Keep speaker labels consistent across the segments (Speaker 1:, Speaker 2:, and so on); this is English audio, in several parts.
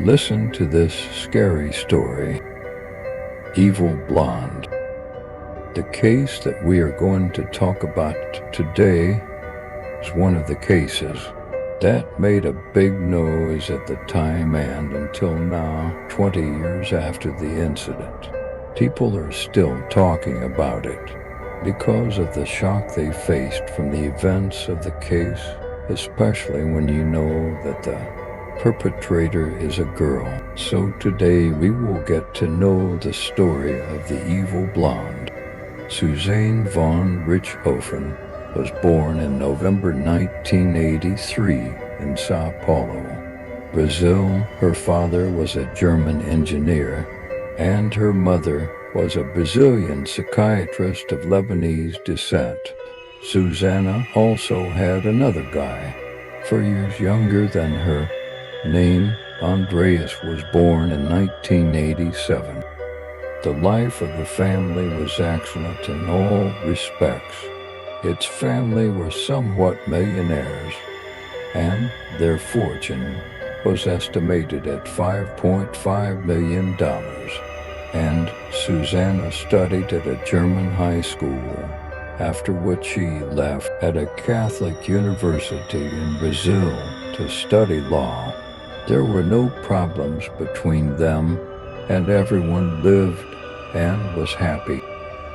Speaker 1: Listen to this scary story. Evil Blonde. The case that we are going to talk about today is one of the cases that made a big noise at the time, and until now, 20 years after the incident, people are still talking about it because of the shock they faced from the events of the case, especially when you know that the perpetrator is a girl. So today we will get to know the story of the evil blonde. Suzanne von Richthofen was born in November 1983 in Sao Paulo, Brazil. Her father was a German engineer, and her mother was a Brazilian psychiatrist of Lebanese descent. Susanna also had another guy, 4 years younger than her, named Andreas, was born in 1987. The life of the family was excellent in all respects. Its family were somewhat millionaires, and their fortune was estimated at $5.5 million. And Susanna studied at a German high school, after which she left at a Catholic university in Brazil to study law. There were no problems between them, and everyone lived and was happy.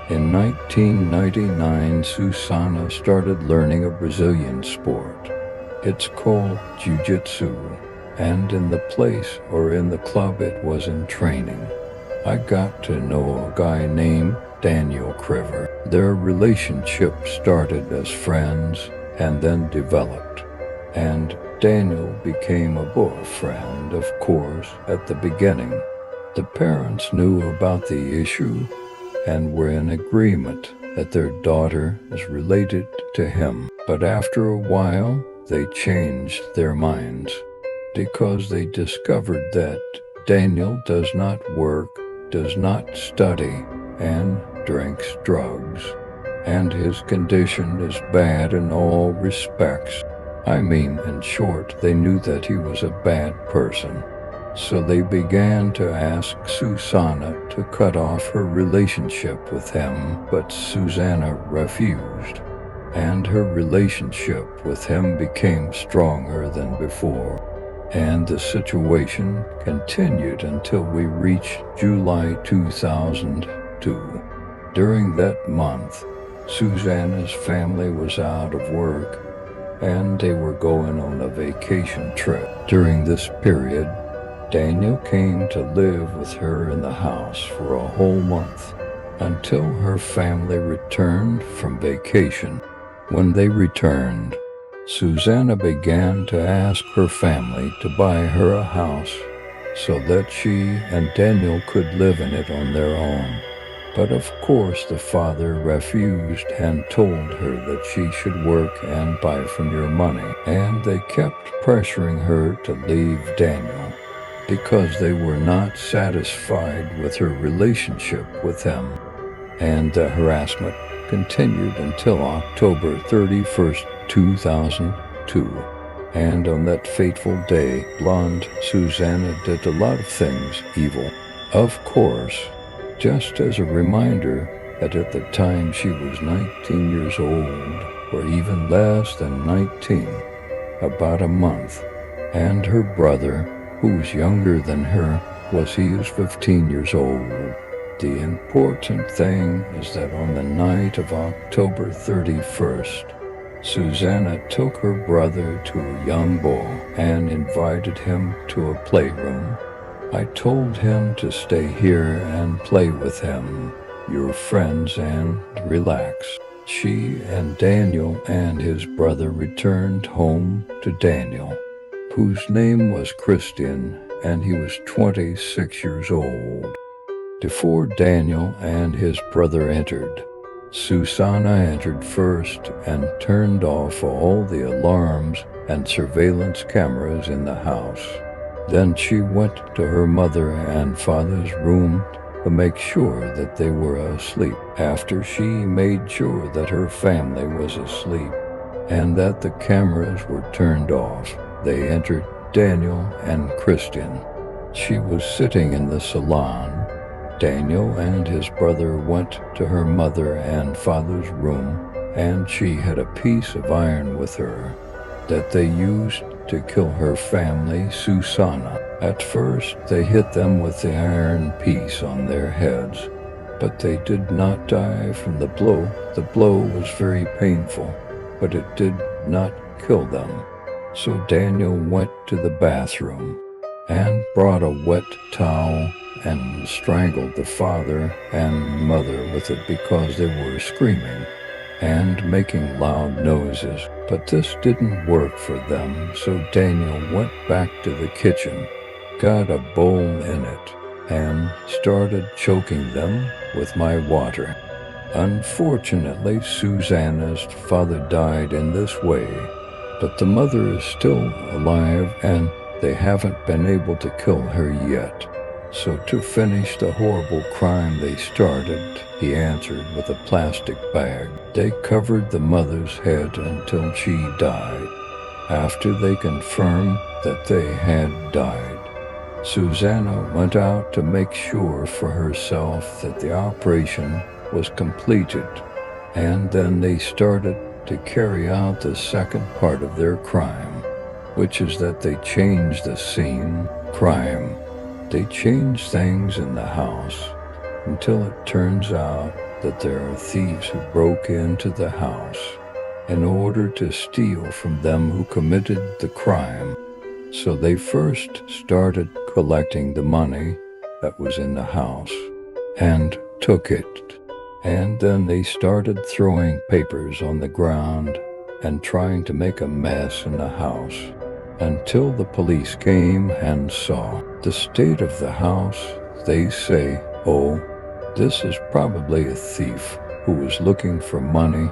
Speaker 1: In 1999, Susanna started learning a Brazilian sport. It's called jiu-jitsu, and in the place or in the club it was in training, I got to know a guy named Daniel Kriver. Their relationship started as friends and then developed, and Daniel became a boyfriend, of course, at the beginning. The parents knew about the issue and were in agreement that their daughter is related to him. But after a while, they changed their minds because they discovered that Daniel does not work, does not study, and drinks drugs, and his condition is bad in all respects. I mean, in short, they knew that he was a bad person. So they began to ask Susanna to cut off her relationship with him, but Susanna refused, and her relationship with him became stronger than before. And the situation continued until we reached July 2002. During that month, Susanna's family was out of work, and they were going on a vacation trip. During this period, Daniel came to live with her in the house for a whole month until her family returned from vacation. When they returned, Susanna began to ask her family to buy her a house so that she and Daniel could live in it on their own. But of course the father refused and told her that she should work and buy from your money, and they kept pressuring her to leave Daniel because they were not satisfied with her relationship with him. And the harassment continued until October 31st, 2002. And on that fateful day, blonde Susanna did a lot of things evil. Of course, just as a reminder that at the time she was 19 years old, or even less than 19, about a month, and her brother, who was younger than her, he was 15 years old. The important thing is that on the night of October 31st, Susanna took her brother to a young boy and invited him to a playroom. I told him to stay here and play with him, your friends, and relax. She and Daniel and his brother returned home to Daniel, whose name was Christian, and he was 26 years old. Before Daniel and his brother entered, Susanna entered first and turned off all the alarms and surveillance cameras in the house. Then she went to her mother and father's room to make sure that they were asleep. After she made sure that her family was asleep and that the cameras were turned off, they entered Daniel and Christian. She was sitting in the salon. Daniel and his brother went to her mother and father's room, and she had a piece of iron with her that they used to kill her family, Susanna. At first, they hit them with the iron piece on their heads, but they did not die from the blow. The blow was very painful, but it did not kill them. So Daniel went to the bathroom and brought a wet towel and strangled the father and mother with it because they were screaming and making loud noises. But this didn't work for them, so Daniel went back to the kitchen, got a bowl in it, and started choking them with my water. Unfortunately, Susanna's father died in this way, but the mother is still alive and they haven't been able to kill her yet. So to finish the horrible crime they started, he answered with a plastic bag. They covered the mother's head until she died. After they confirmed that they had died, Susanna went out to make sure for herself that the operation was completed, and then they started to carry out the second part of their crime, which is that they changed the scene. Crime. They changed things in the house until it turns out that there are thieves who broke into the house in order to steal from them who committed the crime. So they first started collecting the money that was in the house and took it. And then they started throwing papers on the ground and trying to make a mess in the house until the police came and saw the state of the house. They say, "Oh, this is probably a thief who was looking for money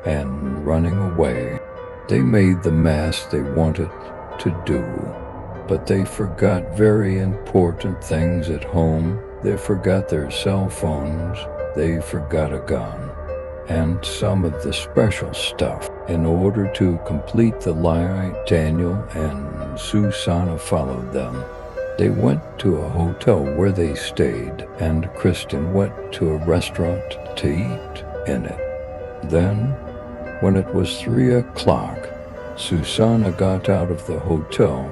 Speaker 1: and running away." They made the mess they wanted to do, but they forgot very important things at home. They forgot their cell phones, they forgot a gun, and some of the special stuff. In order to complete the lie, Daniel and Susanna followed them. They went to a hotel where they stayed, and Kristen went to a restaurant to eat in it. Then, when it was 3 o'clock, Susanna got out of the hotel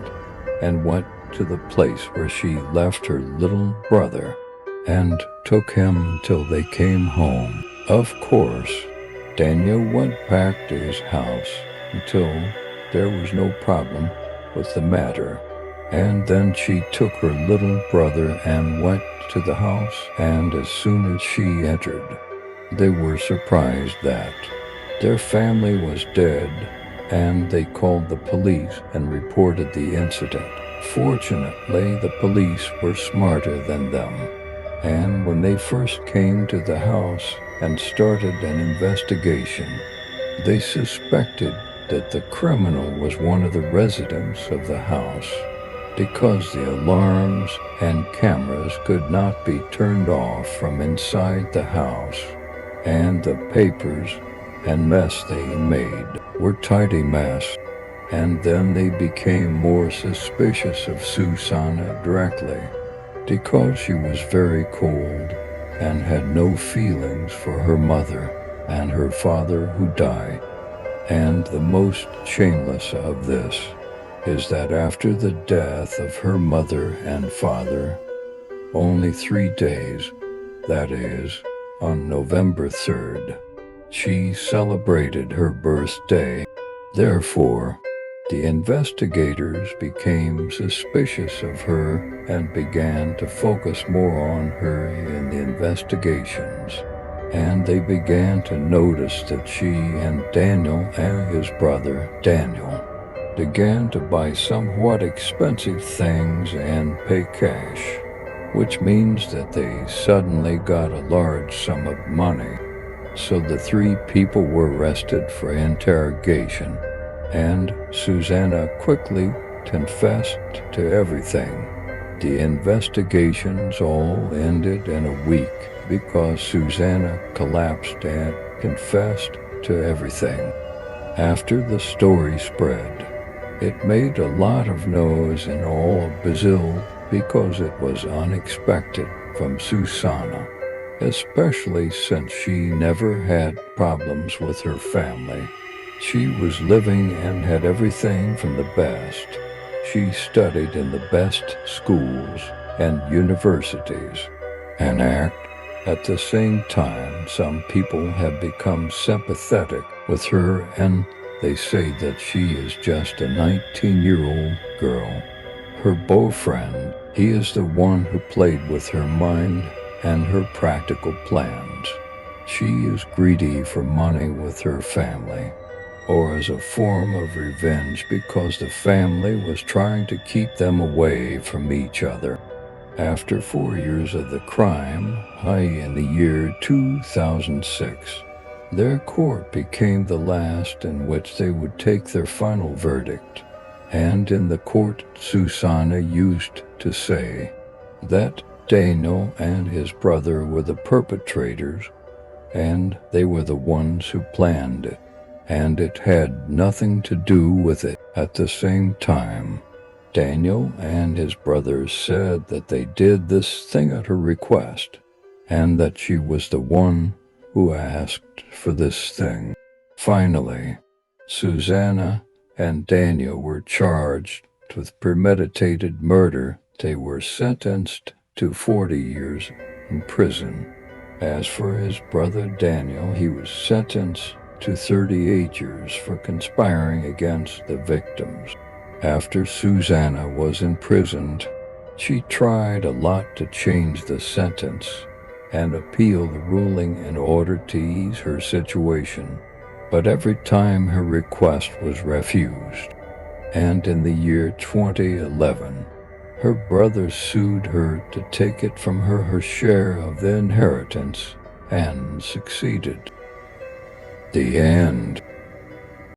Speaker 1: and went to the place where she left her little brother and took him till they came home. Of course, Daniel went back to his house until there was no problem with the matter, and then she took her little brother and went to the house, and as soon as she entered, they were surprised that their family was dead, and they called the police and reported the incident. Fortunately, the police were smarter than them, and when they first came to the house and started an investigation, they suspected that the criminal was one of the residents of the house because the alarms and cameras could not be turned off from inside the house, and the papers and mess they made were tidy mess. And then they became more suspicious of Susanna directly because she was very cold and had no feelings for her mother and her father who died. And the most shameless of this is that after the death of her mother and father, only 3 days, that is, on November 3rd, she celebrated her birthday. Therefore, the investigators became suspicious of her and began to focus more on her in the investigations. And they began to notice that she and Daniel and his brother Daniel began to buy somewhat expensive things and pay cash, which means that they suddenly got a large sum of money. So the 3 people were arrested for interrogation, and Susanna quickly confessed to everything. The investigations all ended in a week because Susanna collapsed and confessed to everything. After the story spread, it made a lot of noise in all of Brazil because it was unexpected from Susanna, especially since she never had problems with her family. She was living and had everything from the best. She studied in the best schools and universities. And at the same time, some people have become sympathetic with her and they say that she is just a 19-year-old girl. Her boyfriend, he is the one who played with her mind and her practical plans. She is greedy for money with her family, or as a form of revenge because the family was trying to keep them away from each other. After 4 years of the crime, in the year 2006, their court became the last in which they would take their final verdict. And in the court, Susanna used to say that Daniel and his brother were the perpetrators, and they were the ones who planned it, and it had nothing to do with it. At the same time, Daniel and his brothers said that they did this thing at her request, and that she was the one who asked for this thing. Finally, Susanna and Daniel were charged with premeditated murder. They were sentenced to 40 years in prison. As for his brother Daniel, he was sentenced to 38 years for conspiring against the victims. After Susanna was imprisoned, she tried a lot to change the sentence and appeal the ruling in order to ease her situation, but every time her request was refused. And in the year 2011, her brother sued her to take it from her share of the inheritance, and succeeded. The end.